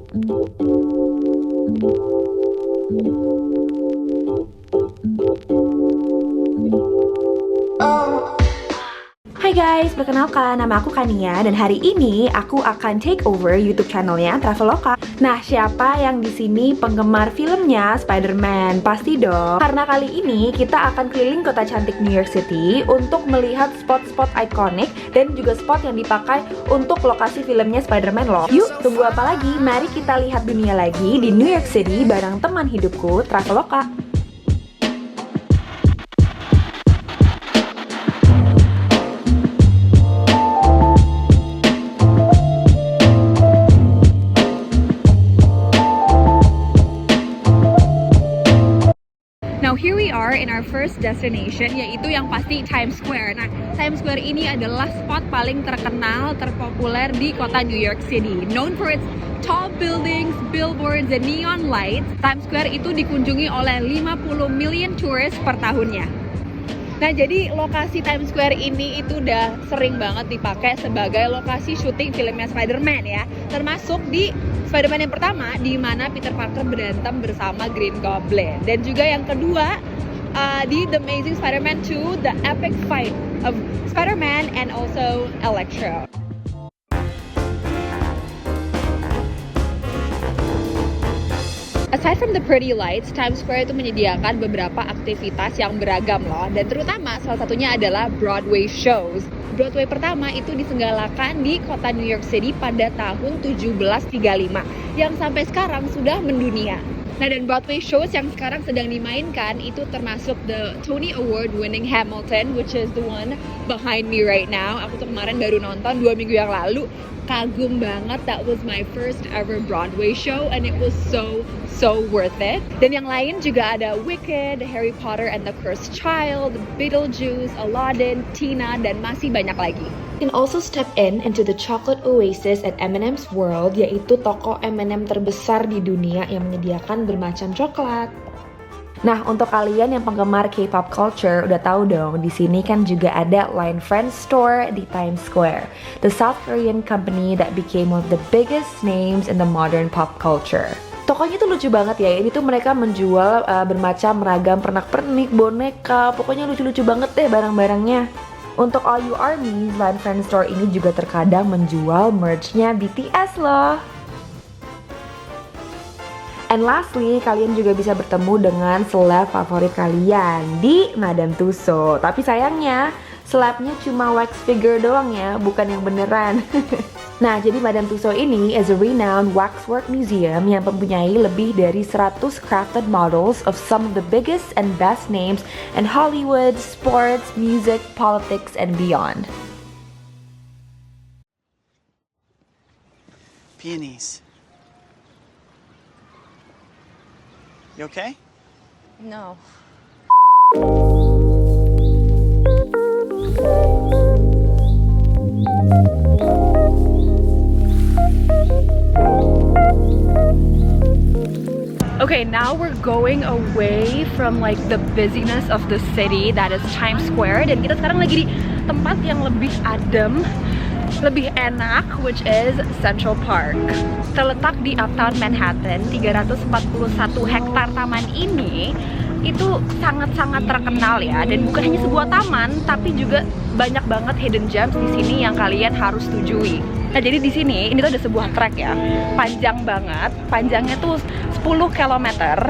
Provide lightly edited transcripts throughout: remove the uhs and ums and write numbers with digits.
Hai guys, perkenalkan nama aku Kania dan hari ini aku akan take over YouTube channelnya Traveloka. Nah, siapa yang di sini penggemar filmnya Spider-Man? Pasti dong. Karena kali ini kita akan keliling kota cantik New York City untuk melihat spot-spot ikonik dan juga spot yang dipakai untuk lokasi filmnya Spider-Man loh. Yuk, tunggu apa lagi? Mari kita lihat dunia lagi di New York City bareng teman hidupku Traveloka. Now here we are in our first destination, yaitu yang pasti Times Square. Nah, Times Square ini adalah spot paling terkenal, terpopuler di kota New York City. Known for its tall buildings, billboards, and neon lights, Times Square itu dikunjungi oleh 50 million tourists per tahunnya. Nah, jadi lokasi Times Square ini itu udah sering banget dipakai sebagai lokasi syuting filmnya Spider-Man ya. Termasuk di Spider-Man yang pertama, di mana Peter Parker berantem bersama Green Goblin. Dan juga yang kedua, di The Amazing Spider-Man 2, the epic fight of Spider-Man and also Electro. Aside from the pretty lights, Times Square itu menyediakan beberapa aktivitas yang beragam loh. Dan terutama salah satunya adalah Broadway shows. Broadway pertama itu diselenggarakan di kota New York City pada tahun 1735 yang sampai sekarang sudah mendunia. Nah, dan Broadway shows yang sekarang sedang dimainkan itu termasuk the Tony Award winning Hamilton, which is the one behind me right now. Aku tuh kemarin baru nonton 2 minggu yang lalu. Kagum banget, that was my first ever Broadway show and it was so worth it. Dan yang lain juga ada Wicked, Harry Potter and the Cursed Child, Beetlejuice, Aladdin, Tina, dan masih banyak lagi. You can also step into the chocolate oasis at M&M's World, yaitu toko M&M terbesar di dunia yang menyediakan bermacam coklat. Nah, untuk kalian yang penggemar K-pop culture udah tahu dong, di sini kan juga ada Line Friends Store di Times Square, the South Korean company that became one of the biggest names in the modern pop culture. Tokonya tuh lucu banget ya, ini tuh mereka menjual bermacam ragam pernak-pernik, boneka, pokoknya lucu-lucu banget deh barang-barangnya. Untuk all you ARMYs, Line Friends Store ini juga terkadang menjual merch-nya BTS loh. And lastly, kalian juga bisa bertemu dengan seleb favorit kalian di Madame Tussauds. Tapi sayangnya, selebnya cuma wax figure doang ya, bukan yang beneran. Nah, jadi Madame Tussauds ini is a renowned waxwork museum yang mempunyai lebih dari 100 crafted models of some of the biggest and best names in Hollywood, sports, music, politics, and beyond. Peonies. You okay? No. Okay, now we're going away from like the busyness of the city that is Times Square, dan kita sekarang lagi di tempat yang lebih adem, lebih enak, which is Central Park. Terletak di Uptown Manhattan, 341 hektar taman ini itu sangat-sangat terkenal ya, dan bukan hanya sebuah taman, tapi juga banyak banget hidden gems di sini yang kalian harus tujui. Nah, jadi di sini ini tuh ada sebuah trek ya, panjang banget, panjangnya tuh 10 km,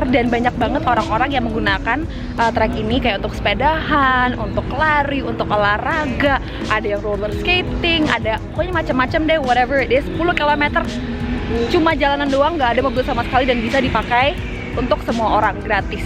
dan banyak banget orang-orang yang menggunakan trek ini kayak untuk sepedahan, untuk lari, untuk olahraga, ada yang roller skating, ada pokoknya macam-macam deh, whatever it is. 10 km cuma jalanan doang, nggak ada mobil sama sekali, dan bisa dipakai untuk semua orang, gratis.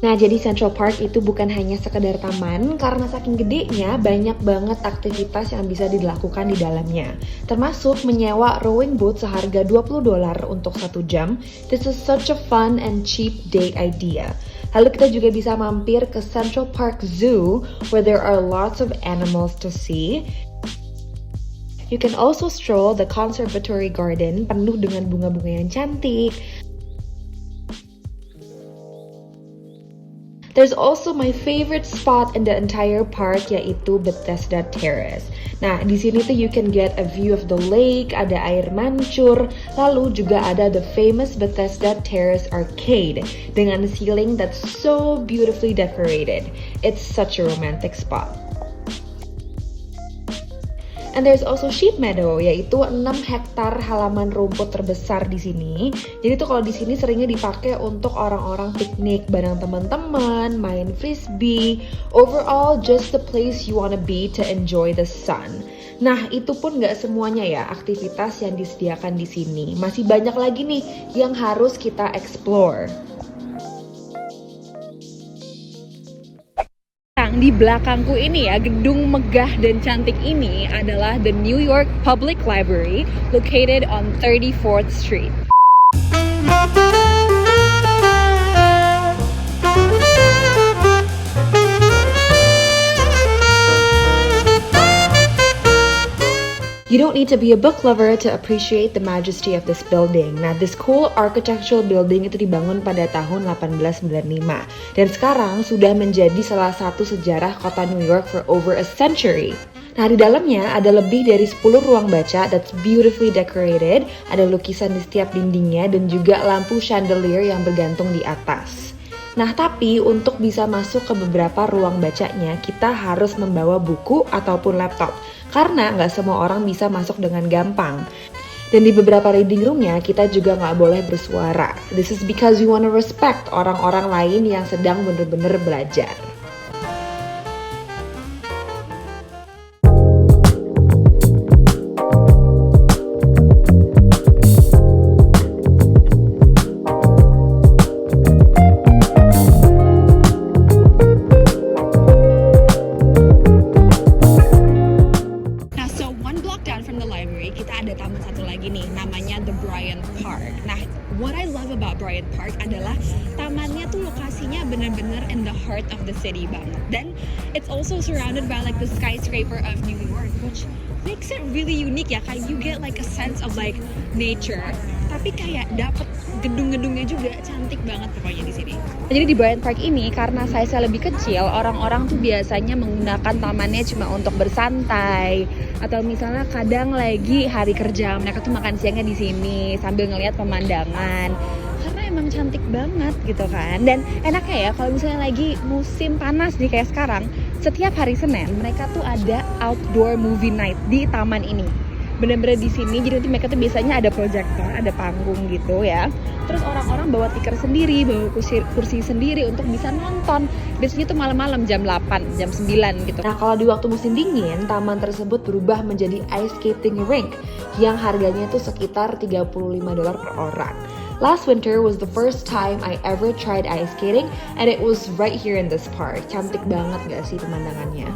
Nah, jadi Central Park itu bukan hanya sekedar taman, karena saking gedenya banyak banget aktivitas yang bisa dilakukan di dalamnya. Termasuk menyewa rowing boat seharga $20 untuk 1 jam. This is such a fun and cheap day idea. Lalu kita juga bisa mampir ke Central Park Zoo, where there are lots of animals to see. You can also stroll the Conservatory Garden, penuh dengan bunga-bunga yang cantik. There's also my favorite spot in the entire park, yaitu Bethesda Terrace. Nah, di sini tuh you can get a view of the lake, ada air mancur, lalu juga ada the famous Bethesda Terrace Arcade dengan ceiling that's so beautifully decorated. It's such a romantic spot. And there's also Sheep Meadow, yaitu 6 hektar halaman rumput terbesar di sini. Jadi tuh kalau di sini seringnya dipakai untuk orang-orang piknik bareng teman-teman, main frisbee, overall just the place you wanna be to enjoy the sun. Nah, itu pun nggak semuanya ya aktivitas yang disediakan di sini. Masih banyak lagi nih yang harus kita explore. Di belakangku ini ya, gedung megah dan cantik ini adalah the New York Public Library located on 34th Street. You don't need to be a book lover to appreciate the majesty of this building. Nah, this cool architectural building itu dibangun pada tahun 1895 dan sekarang sudah menjadi salah satu sejarah kota New York for over a century. Nah, di dalamnya ada lebih dari 10 ruang baca that's beautifully decorated, ada lukisan di setiap dindingnya dan juga lampu chandelier yang bergantung di atas. Nah, tapi untuk bisa masuk ke beberapa ruang bacanya, kita harus membawa buku ataupun laptop. Karena nggak semua orang bisa masuk dengan gampang. Dan di beberapa reading roomnya, kita juga nggak boleh bersuara. This is because we want to respect orang-orang lain yang sedang bener-bener belajar. Of the city banget, dan it's also surrounded by like the skyscraper of New York, which makes it really unique ya. Kayak you get like a sense of like nature, tapi kayak dapet gedung-gedungnya juga cantik banget pokoknya di sini. Jadi di Bryant Park ini karena size-nya lebih kecil, orang-orang tuh biasanya menggunakan tamannya cuma untuk bersantai atau misalnya kadang lagi hari kerja mereka tuh makan siangnya di sini sambil ngelihat pemandangan. Karena emang cantik banget gitu kan. Dan enaknya ya kalau misalnya lagi musim panas nih kayak sekarang, setiap hari Senin mereka tuh ada outdoor movie night di taman ini. Bener-bener di sini, jadi nanti mereka tuh biasanya ada proyektor, ada panggung gitu ya. Terus orang-orang bawa tikar sendiri, bawa kursi sendiri untuk bisa nonton. Biasanya tuh malam-malam jam 8, jam 9 gitu. Nah, kalau di waktu musim dingin, taman tersebut berubah menjadi ice skating rink yang harganya tuh sekitar $35 per orang. Last winter was the first time I ever tried ice skating and it was right here in this park. Cantik banget gak sih pemandangannya?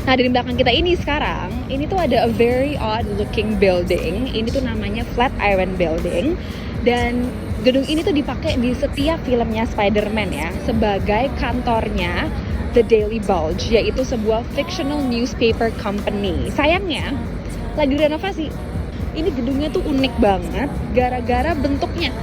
Nah, dari belakang kita ini sekarang, ini tuh ada a very odd looking building. Ini tuh namanya Flatiron Building. Dan gedung ini tuh dipakai di setiap filmnya Spider-Man ya, sebagai kantornya The Daily Bulge, yaitu sebuah fictional newspaper company. Sayangnya, lagi renovasi. Ini gedungnya tuh unik banget, gara-gara bentuknya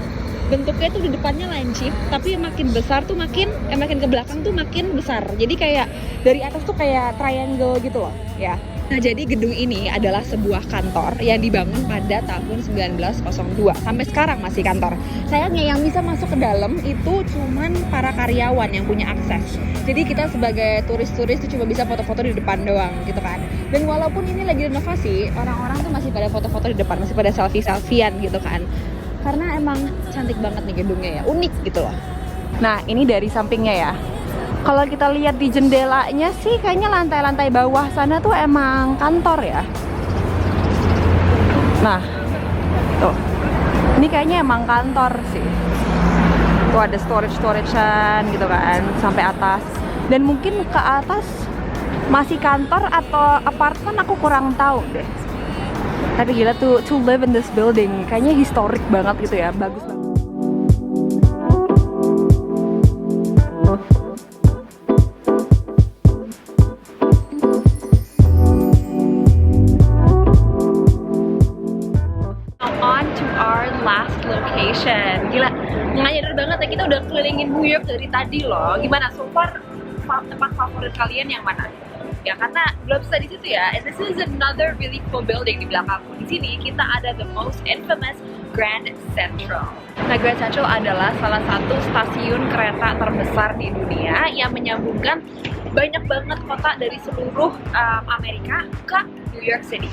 tuh di depannya lancip, tapi makin besar tuh makin ke belakang tuh makin besar. Jadi kayak dari atas tuh kayak triangle gitu loh, ya. Nah, jadi gedung ini adalah sebuah kantor yang dibangun pada tahun 1902. Sampai sekarang masih kantor. Sayangnya yang bisa masuk ke dalam itu cuman para karyawan yang punya akses. Jadi kita sebagai turis-turis tuh cuma bisa foto-foto di depan doang gitu kan. Dan walaupun ini lagi renovasi, orang-orang tuh masih pada foto-foto di depan, masih pada selfie-selfian gitu kan. Karena emang cantik banget nih gedungnya ya, unik gitu loh. Nah, ini dari sampingnya ya. Kalau kita lihat di jendelanya sih kayaknya lantai-lantai bawah sana tuh emang kantor ya. Nah, tuh. Ini kayaknya emang kantor sih. Tuh ada storage-storagean gitu kan, sampai atas. Dan mungkin ke atas masih kantor atau apartemen, aku kurang tahu deh. Tapi gila tuh, to live in this building, kayaknya historic banget gitu ya, bagus banget. On to our last location. Gila, ngajarin banget ya, kita udah kelilingin New York dari tadi loh. Gimana, so far tempat favorit kalian yang mana? Ya karena belum selesai di situ ya. And this is another really cool building di belakangku. Di sini kita ada the most infamous Grand Central. Nah, Grand Central adalah salah satu stasiun kereta terbesar di dunia yang menyambungkan banyak banget kota dari seluruh Amerika ke New York City.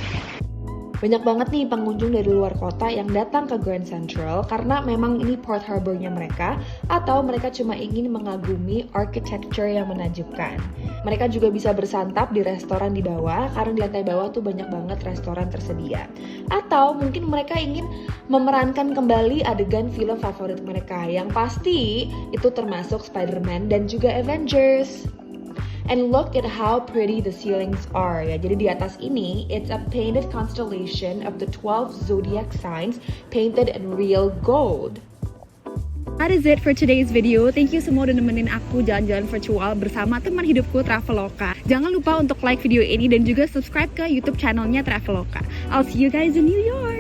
Banyak banget nih pengunjung dari luar kota yang datang ke Grand Central karena memang ini port harbornya mereka, atau mereka cuma ingin mengagumi architecture yang menakjubkan. Mereka juga bisa bersantap di restoran di bawah karena di lantai bawah tuh banyak banget restoran tersedia. Atau mungkin mereka ingin memerankan kembali adegan film favorit mereka yang pasti itu termasuk Spider-Man dan juga Avengers. And look at how pretty the ceilings are ya. Jadi di atas ini, it's a painted constellation of the 12 zodiac signs painted in real gold. That is it for today's video. Thank you semua udah nemenin aku jalan-jalan virtual bersama teman hidupku Traveloka. Jangan lupa untuk like video ini dan juga subscribe ke YouTube channelnya Traveloka. I'll see you guys in New York.